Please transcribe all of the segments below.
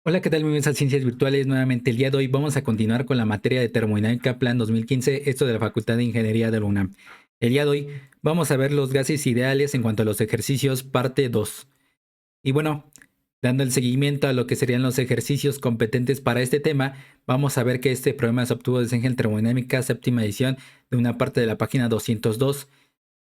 Hola, ¿qué tal? Bienvenidos a Ciencias Virtuales. Nuevamente el día de hoy vamos a continuar con la materia de Termodinámica Plan 2015, esto de la Facultad de Ingeniería de la UNAM. El día de hoy vamos a ver los gases ideales en cuanto a los ejercicios, parte 2. Y bueno, dando el seguimiento a lo que serían los ejercicios competentes para este tema, vamos a ver que este problema se obtuvo desde Engel Termodinámica, séptima edición, de una parte de la página 202.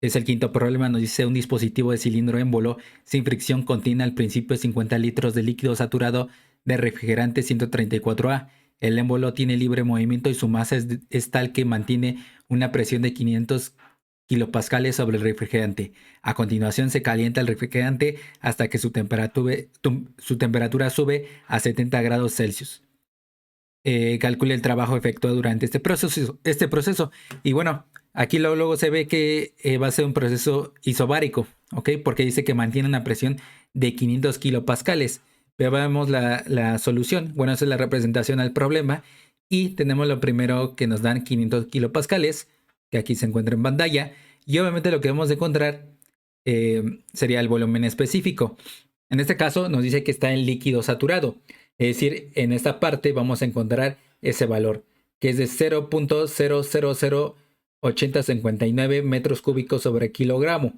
Es el quinto problema, nos dice un dispositivo de cilindro émbolo sin fricción contiene al principio 50 litros de líquido saturado de refrigerante 134A. El émbolo tiene libre movimiento y su masa es tal que mantiene una presión de 500 kilopascales sobre el refrigerante. A continuación se calienta el refrigerante hasta que su temperatura sube a 70 grados Celsius. Calcule el trabajo efectuado durante este proceso. Y bueno, aquí luego se ve que va a ser un proceso isobárico, ¿ok? Porque dice que mantiene una presión de 500 kilopascales. Pero vemos la solución. Bueno, esa es la representación al problema. Y tenemos lo primero que nos dan 500 kilopascales, que aquí se encuentra en pantalla. Y obviamente lo que vamos a encontrar sería el volumen específico. En este caso nos dice que está en líquido saturado. Es decir, en esta parte vamos a encontrar ese valor, que es de 0.0008059 metros cúbicos sobre kilogramo.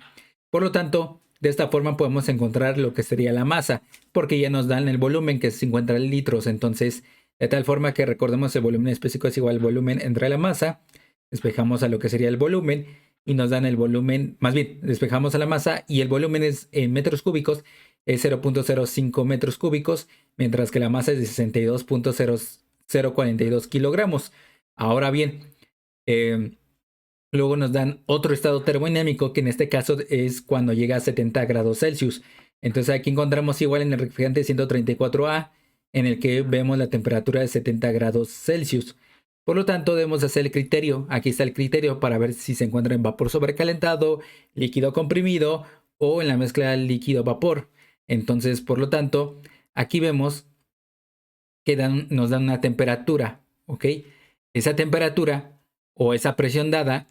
Por lo tanto, de esta forma podemos encontrar lo que sería la masa, porque ya nos dan el volumen, que es 50 litros. Entonces, de tal forma que recordemos el volumen específico es igual al volumen entre la masa. Despejamos a lo que sería el volumen y nos dan el volumen, más bien, despejamos a la masa y el volumen es en metros cúbicos, es 0.05 metros cúbicos, mientras que la masa es de 62.0042 kilogramos. Ahora bien, eh, luego nos dan otro estado termodinámico, que en este caso es cuando llega a 70 grados Celsius. Entonces aquí encontramos igual en el refrigerante 134A, en el que vemos la temperatura de 70 grados Celsius. Por lo tanto, debemos hacer el criterio. Aquí está el criterio para ver si se encuentra en vapor sobrecalentado, líquido comprimido o en la mezcla líquido-vapor. Entonces, por lo tanto, aquí vemos que nos dan una temperatura, ¿ok? Esa temperatura o esa presión dada,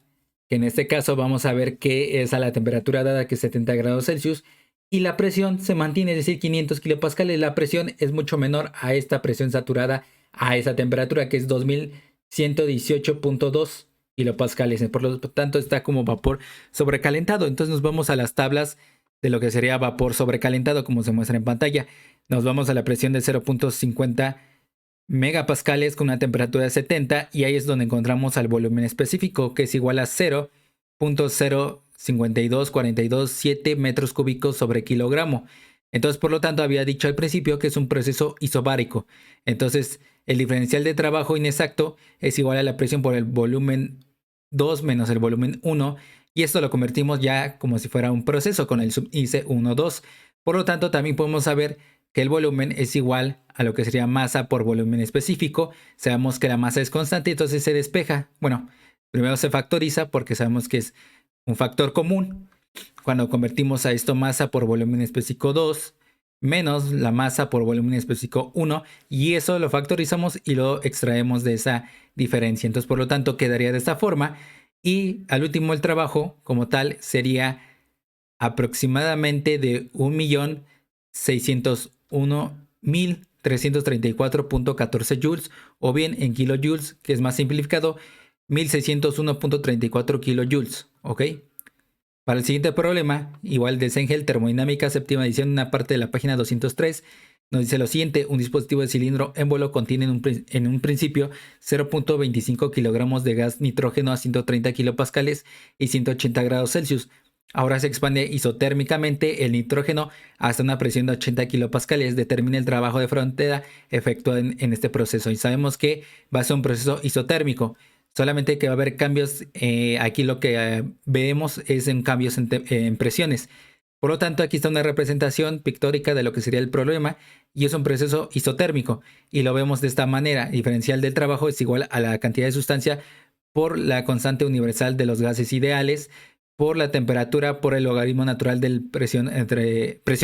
que en este caso vamos a ver que es a la temperatura dada, que es 70 grados Celsius, y la presión se mantiene, es decir, 500 kilopascales. La presión es mucho menor a esta presión saturada, a esa temperatura, que es 2118.2 kilopascales. Por lo tanto, está como vapor sobrecalentado. Entonces nos vamos a las tablas de lo que sería vapor sobrecalentado, como se muestra en pantalla. Nos vamos a la presión de 0.50 megapascales con una temperatura de 70, y ahí es donde encontramos al volumen específico, que es igual a 0.052427 metros cúbicos sobre kilogramo. Entonces, por lo tanto, había dicho al principio que es un proceso isobárico. Entonces, el diferencial de trabajo inexacto es igual a la presión por el volumen 2 menos el volumen 1, y esto lo convertimos ya como si fuera un proceso con el subíndice 1, 2. Por lo tanto, también podemos saber que el volumen es igual a lo que sería masa por volumen específico. Sabemos que la masa es constante, entonces se despeja. Bueno, primero se factoriza porque sabemos que es un factor común. Cuando convertimos a esto masa por volumen específico 2 menos la masa por volumen específico 1, y eso lo factorizamos y lo extraemos de esa diferencia. Entonces, por lo tanto, quedaría de esta forma, y al último el trabajo como tal sería aproximadamente de 1.601.334.14 joules, o bien en kilojoules, que es más simplificado, 1.601.34 kilojoules, ¿ok? Para el siguiente problema, igual de Sengel, termodinámica, séptima edición, una parte de la página 203, nos dice lo siguiente: un dispositivo de cilindro émbolo contiene en un principio 0.25 kilogramos de gas nitrógeno a 130 kilopascales y 180 grados Celsius. Ahora se expande isotérmicamente el nitrógeno hasta una presión de 80 kilopascales. Determina el trabajo de frontera efectuado en este proceso. Y sabemos que va a ser un proceso isotérmico. Solamente que va a haber cambios. Aquí lo que vemos es en cambios en presiones. Por lo tanto, aquí está una representación pictórica de lo que sería el problema, y es un proceso isotérmico. Y lo vemos de esta manera: diferencial del trabajo es igual a la cantidad de sustancia por la constante universal de los gases ideales, por la temperatura, por el logaritmo natural de presión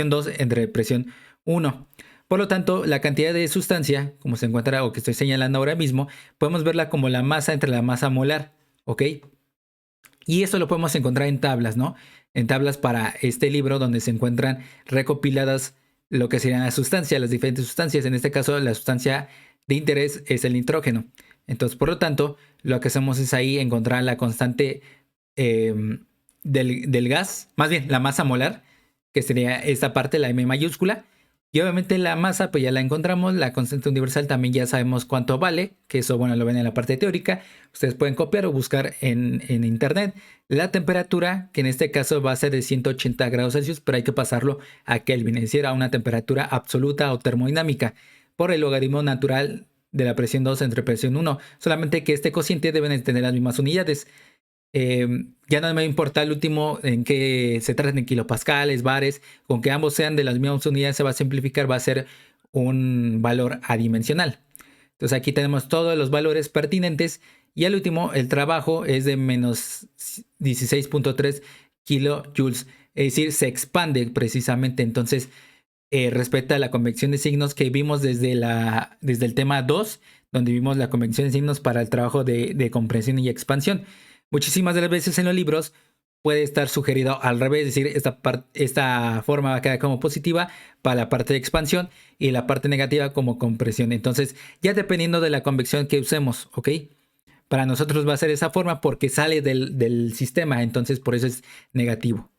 2 entre presión 1. Por lo tanto, la cantidad de sustancia, como se encuentra o que estoy señalando ahora mismo, podemos verla como la masa entre la masa molar, ¿ok? Y eso lo podemos encontrar en tablas, ¿no? En tablas para este libro, donde se encuentran recopiladas lo que serían las sustancias, las diferentes sustancias. En este caso, la sustancia de interés es el nitrógeno. Entonces, por lo tanto, lo que hacemos es ahí encontrar la constante del gas, más bien la masa molar, que sería esta parte, la M mayúscula. Y obviamente la masa, pues ya la encontramos. La constante universal también ya sabemos cuánto vale, que eso, bueno, lo ven en la parte teórica. Ustedes pueden copiar o buscar en internet. La temperatura, que en este caso va a ser de 180 grados Celsius, pero hay que pasarlo a Kelvin, es decir, a una temperatura absoluta o termodinámica, por el logaritmo natural de la presión 2 entre presión 1. Solamente que este cociente deben tener las mismas unidades. Ya no me importa el último en que se traten de kilopascales, bares, con que ambos sean de las mismas unidades se va a simplificar, va a ser un valor adimensional. Entonces aquí tenemos todos los valores pertinentes y al último el trabajo es de menos 16.3 kilojoules, es decir, se expande precisamente. Entonces respecto a la convección de signos que vimos desde el tema 2, donde vimos la convección de signos para el trabajo de compresión y expansión. Muchísimas de las veces en los libros puede estar sugerido al revés, es decir, esta forma va a quedar como positiva para la parte de expansión y la parte negativa como compresión. Entonces, ya dependiendo de la convección que usemos, ¿ok? Para nosotros va a ser esa forma porque sale del sistema, entonces por eso es negativo.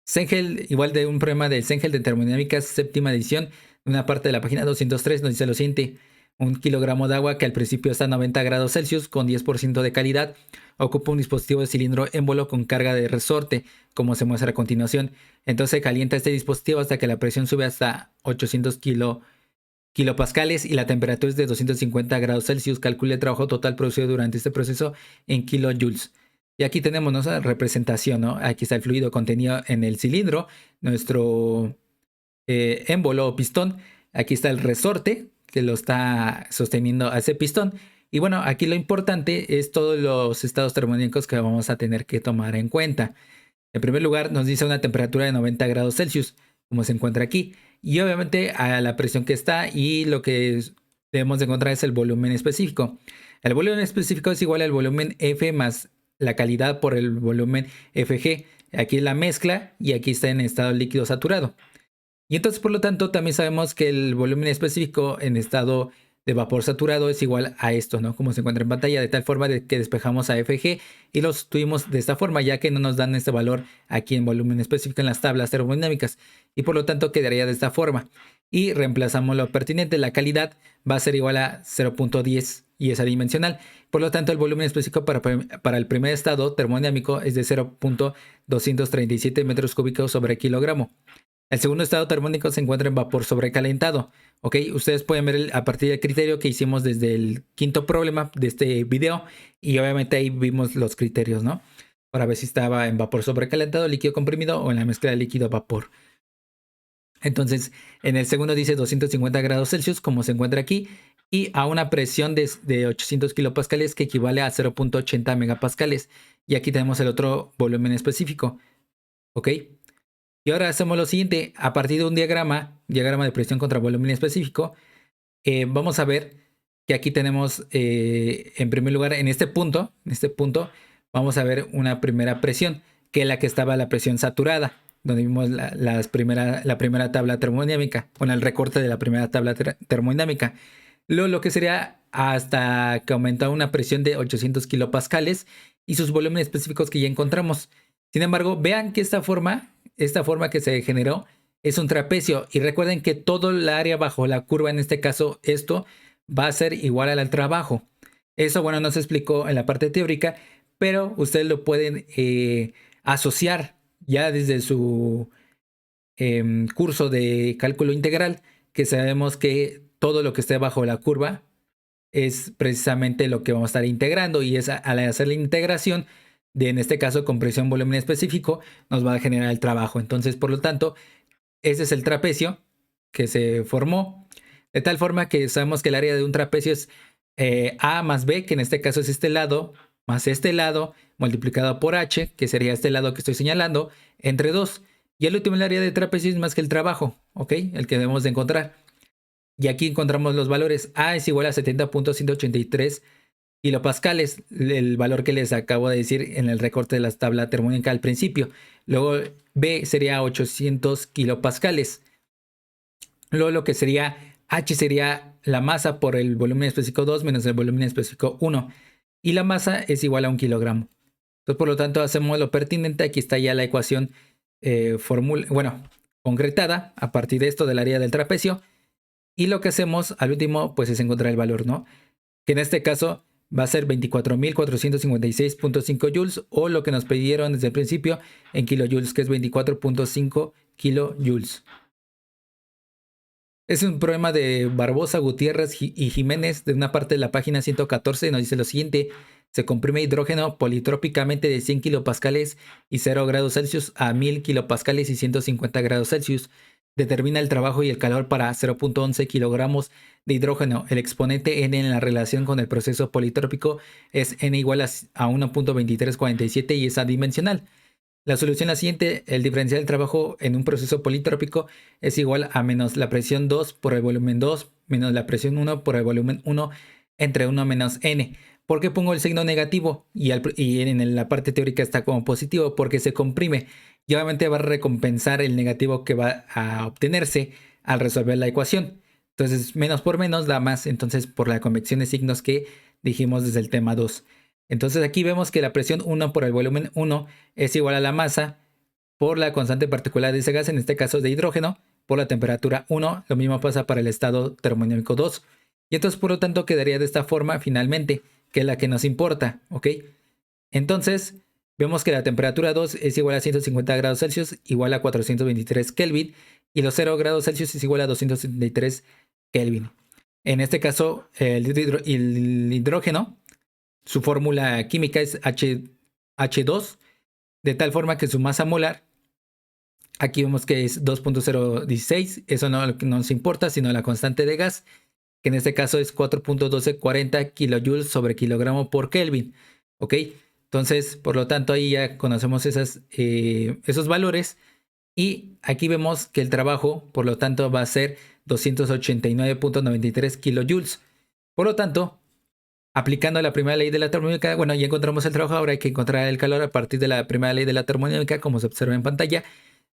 Sengel, igual de un problema del Sengel de termodinámica, séptima edición, una parte de la página 203 nos dice lo siguiente: un kilogramo de agua que al principio está a 90 grados Celsius con 10% de calidad ocupa un dispositivo de cilindro émbolo con carga de resorte, como se muestra a continuación. Entonces calienta este dispositivo hasta que la presión sube hasta 800 kilopascales y la temperatura es de 250 grados Celsius. Calcule el trabajo total producido durante este proceso en kilojoules. Y aquí tenemos nuestra representación, ¿no? Aquí está el fluido contenido en el cilindro, nuestro émbolo o pistón. Aquí está el resorte que lo está sosteniendo a ese pistón. Y bueno, aquí lo importante es todos los estados termodinámicos que vamos a tener que tomar en cuenta. En primer lugar, nos dice una temperatura de 90 grados Celsius, como se encuentra aquí. Y obviamente a la presión que está, y lo que debemos de encontrar es el volumen específico. El volumen específico es igual al volumen F más la calidad por el volumen Fg. Aquí es la mezcla y aquí está en estado líquido saturado. Y entonces, por lo tanto, también sabemos que el volumen específico en estado de vapor saturado es igual a esto, ¿no? Como se encuentra en pantalla, de tal forma de que despejamos a Fg y lo sustituimos de esta forma, ya que no nos dan este valor aquí en volumen específico en las tablas termodinámicas, y por lo tanto quedaría de esta forma. Y reemplazamos lo pertinente, la calidad va a ser igual a 0.10 y es adimensional. Por lo tanto, el volumen específico para el primer estado termodinámico es de 0.237 metros cúbicos sobre kilogramo. El segundo estado termodinámico se encuentra en vapor sobrecalentado. Ok, ustedes pueden ver a partir del criterio que hicimos desde el quinto problema de este video. Y obviamente ahí vimos los criterios, ¿no? Para ver si estaba en vapor sobrecalentado, líquido comprimido o en la mezcla de líquido-vapor. Entonces, en el segundo dice 250 grados Celsius, como se encuentra aquí, y a una presión de 800 kilopascales que equivale a 0.80 megapascales. Y aquí tenemos el otro volumen específico. Ok. Y ahora hacemos lo siguiente: a partir de un diagrama de presión contra volumen específico, vamos a ver que aquí tenemos, en primer lugar, en este punto, vamos a ver una primera presión, que es la que estaba la presión saturada, donde vimos la primera tabla termodinámica, con el recorte de la primera tabla termodinámica. Luego lo que sería hasta que aumentó una presión de 800 kilopascales y sus volúmenes específicos que ya encontramos. Sin embargo, vean que esta forma que se generó es un trapecio, y recuerden que todo el área bajo la curva, en este caso esto, va a ser igual al trabajo. Eso, bueno, no se explicó en la parte teórica, pero ustedes lo pueden asociar ya desde su curso de cálculo integral, que sabemos que todo lo que esté bajo la curva es precisamente lo que vamos a estar integrando, y es al hacer la integración de, en este caso, compresión volumen específico, nos va a generar el trabajo. Entonces, por lo tanto, ese es el trapecio que se formó, de tal forma que sabemos que el área de un trapecio es A más B, que en este caso es este lado, más este lado, multiplicado por H, que sería este lado que estoy señalando, entre 2. Y el último, el área de trapecio es más que el trabajo, ¿ok? El que debemos de encontrar. Y aquí encontramos los valores. A es igual a 70.183 kilopascales, el valor que les acabo de decir en el recorte de la tabla termodinámica al principio. Luego B sería 800 kilopascales. Luego lo que sería H sería la masa por el volumen específico 2 menos el volumen específico 1. Y la masa es igual a 1 kilogramo. Entonces, por lo tanto, hacemos lo pertinente. Aquí está ya la ecuación concretada a partir de esto del área del trapecio. Y lo que hacemos al último, pues es encontrar el valor, ¿no? Que en este caso va a ser 24.456.5 joules, o lo que nos pidieron desde el principio en kilojoules, que es 24.5 kilojoules. Es un problema de Barbosa, Gutiérrez y Jiménez de una parte de la página 114. Nos dice lo siguiente: se comprime hidrógeno politrópicamente de 100 kilopascales y 0 grados Celsius a 1000 kilopascales y 150 grados Celsius. Determina el trabajo y el calor para 0.11 kilogramos de hidrógeno. El exponente n en la relación con el proceso politrópico es n igual a 1.2347 y es adimensional. La solución es la siguiente: el diferencial del trabajo en un proceso politrópico es igual a menos la presión 2 por el volumen 2 menos la presión 1 por el volumen 1 entre 1 menos n. ¿Por qué pongo el signo negativo? Y en la parte teórica está como positivo, porque se comprime y obviamente va a recompensar el negativo que va a obtenerse al resolver la ecuación. Entonces, menos por menos da más, entonces por la convección de signos que dijimos desde el tema 2. Entonces aquí vemos que la presión 1 por el volumen 1 es igual a la masa por la constante particular de ese gas, en este caso de hidrógeno, por la temperatura 1. Lo mismo pasa para el estado termodinámico 2. Y entonces, por lo tanto, quedaría de esta forma finalmente, que es la que nos importa, ¿ok? Entonces, vemos que la temperatura 2 es igual a 150 grados Celsius, igual a 423 Kelvin, y los 0 grados Celsius es igual a 273 Kelvin. En este caso, el hidrógeno, su fórmula química es H2, de tal forma que su masa molar, aquí vemos que es 2.016, eso no nos importa, sino la constante de gas, que en este caso es 4.1240 kilojoules sobre kilogramo por Kelvin, ¿ok? Entonces, por lo tanto, ahí ya conocemos esos valores, y aquí vemos que el trabajo, por lo tanto, va a ser 289.93 kilojoules. Por lo tanto, aplicando la primera ley de la termodinámica, bueno, ya encontramos el trabajo, ahora hay que encontrar el calor a partir de la primera ley de la termodinámica, como se observa en pantalla.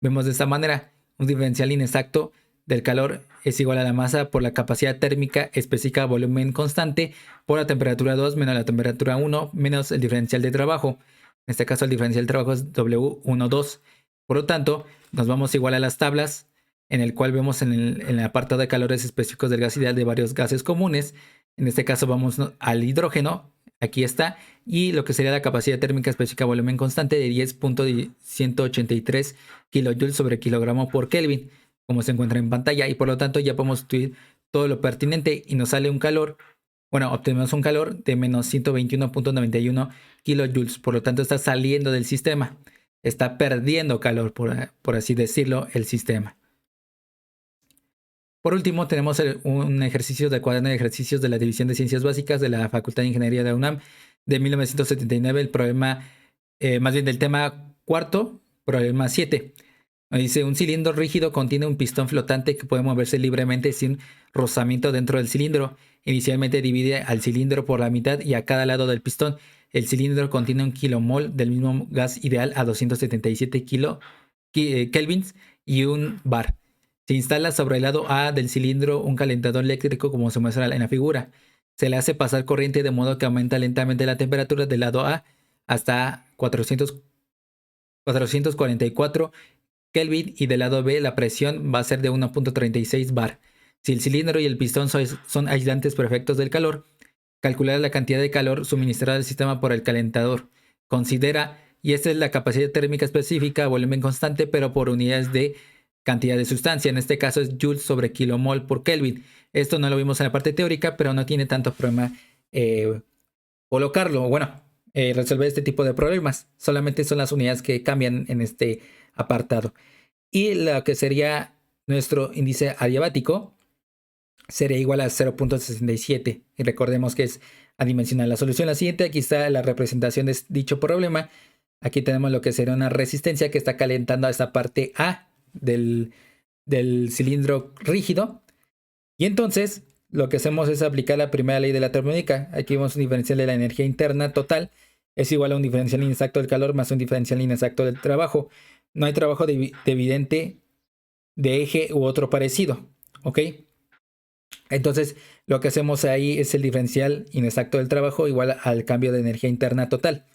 Vemos de esta manera: un diferencial inexacto del calor es igual a la masa por la capacidad térmica específica volumen constante por la temperatura 2 menos la temperatura 1 menos el diferencial de trabajo. En este caso el diferencial de trabajo es W12. Por lo tanto, nos vamos igual a las tablas, en el cual vemos en el apartado de calores específicos del gas ideal de varios gases comunes. En este caso vamos al hidrógeno, aquí está, y lo que sería la capacidad térmica específica volumen constante de 10.183 kilojoules sobre kilogramo por Kelvin, como se encuentra en pantalla, y por lo tanto ya podemos estudiar todo lo pertinente y nos sale un calor, obtenemos un calor de menos 121.91 kilojoules. Por lo tanto, está saliendo del sistema, está perdiendo calor, por así decirlo, el sistema. Por último, tenemos un ejercicio del cuaderno de ejercicios de la División de Ciencias Básicas de la Facultad de Ingeniería de la UNAM de 1979, el problema, más bien del tema cuarto, problema 7. Dice: un cilindro rígido contiene un pistón flotante que puede moverse libremente sin rozamiento dentro del cilindro. Inicialmente divide al cilindro por la mitad y a cada lado del pistón. El cilindro contiene 1 kilomol del mismo gas ideal a 277 kelvins y 1 bar. Se instala sobre el lado A del cilindro un calentador eléctrico, como se muestra en la figura. Se le hace pasar corriente de modo que aumenta lentamente la temperatura del lado A hasta 444 Kelvin, y del lado B la presión va a ser de 1.36 bar. Si el cilindro y el pistón son aislantes perfectos del calor, calcular la cantidad de calor suministrada al sistema por el calentador. Considera, y esta es la capacidad térmica específica a volumen constante, pero por unidades de cantidad de sustancia. En este caso es joules sobre kilomol por Kelvin. Esto no lo vimos en la parte teórica, pero no tiene tanto problema colocarlo. Resolver este tipo de problemas. Solamente son las unidades que cambian en este apartado. Y lo que sería nuestro índice adiabático sería igual a 0.67. Y recordemos que es adimensional. La solución es la siguiente. Aquí está la representación de dicho problema. Aquí tenemos lo que sería una resistencia que está calentando a esta parte A del cilindro rígido. Y entonces lo que hacemos es aplicar la primera ley de la termodinámica. Aquí vemos un diferencial de la energía interna total es igual a un diferencial inexacto del calor más un diferencial inexacto del trabajo. No hay trabajo dividente de eje u otro parecido, ¿ok? Entonces, lo que hacemos ahí es el diferencial inexacto del trabajo igual al cambio de energía interna total.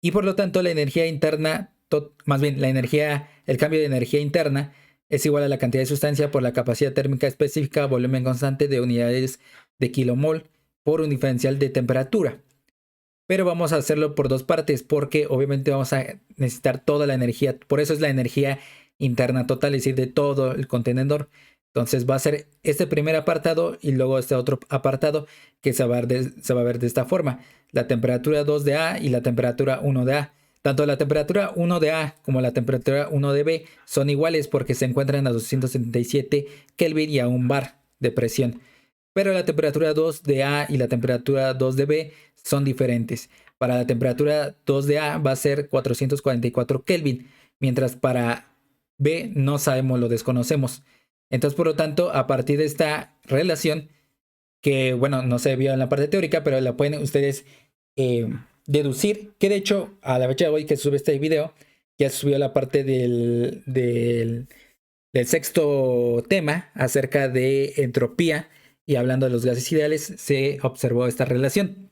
Y por lo tanto, la energía interna, más bien, el cambio de energía interna es igual a la cantidad de sustancia por la capacidad térmica específica, volumen constante de unidades de kilomol por un diferencial de temperatura. Pero vamos a hacerlo por dos partes porque obviamente vamos a necesitar toda la energía. Por eso es la energía interna total, es decir, de todo el contenedor. Entonces va a ser este primer apartado y luego este otro apartado que se va a ver de esta forma. La temperatura 2 de A y la temperatura 1 de A. Tanto la temperatura 1 de A como la temperatura 1 de B son iguales porque se encuentran a 277 Kelvin y a 1 bar de presión. Pero la temperatura 2 de A y la temperatura 2 de B son diferentes. Para la temperatura 2 de A va a ser 444 Kelvin, mientras para B no sabemos, lo desconocemos. Entonces, por lo tanto, a partir de esta relación, que bueno, no se vio en la parte teórica, pero la pueden ustedes deducir, que de hecho, a la fecha de hoy que sube este video, ya subió la parte del sexto tema acerca de entropía. Y hablando de los gases ideales, se observó esta relación.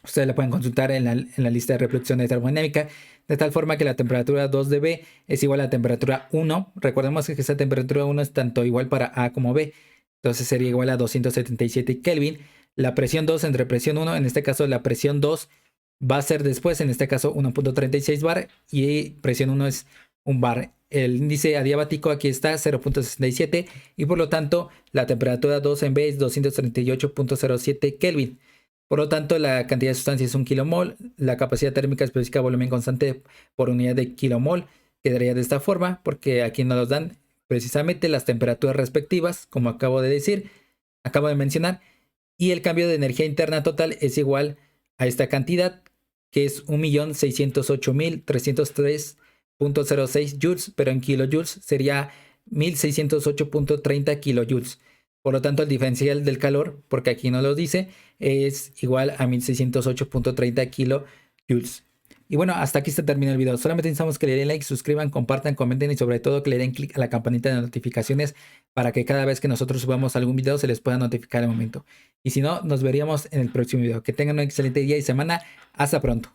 Ustedes la pueden consultar en la lista de reproducción de termodinámica, de tal forma que la temperatura 2 de B es igual a la temperatura 1. Recordemos que esta temperatura 1 es tanto igual para A como B. Entonces sería igual a 277 Kelvin. La presión 2 entre presión 1, en este caso la presión 2 va a ser después, en este caso 1.36 bar y presión 1 es 1 bar. El índice adiabático aquí está 0.67 y por lo tanto la temperatura 2 en B es 238.07 Kelvin. Por lo tanto, la cantidad de sustancia es 1 kilomol, la capacidad térmica específica volumen constante por unidad de kilomol quedaría de esta forma, porque aquí nos los dan precisamente las temperaturas respectivas, como acabo de mencionar, y el cambio de energía interna total es igual a esta cantidad, que es 1.608.303.06 joules, pero en kilojoules sería 1.608.30 kilojoules. Por lo tanto, el diferencial del calor, porque aquí no lo dice, es igual a 1608.30 kilojoules. Y bueno, hasta aquí se termina el video. Solamente necesitamos que le den like, suscriban, compartan, comenten y sobre todo que le den clic a la campanita de notificaciones para que cada vez que nosotros subamos algún video se les pueda notificar al momento. Y si no, nos veríamos en el próximo video. Que tengan un excelente día y semana. Hasta pronto.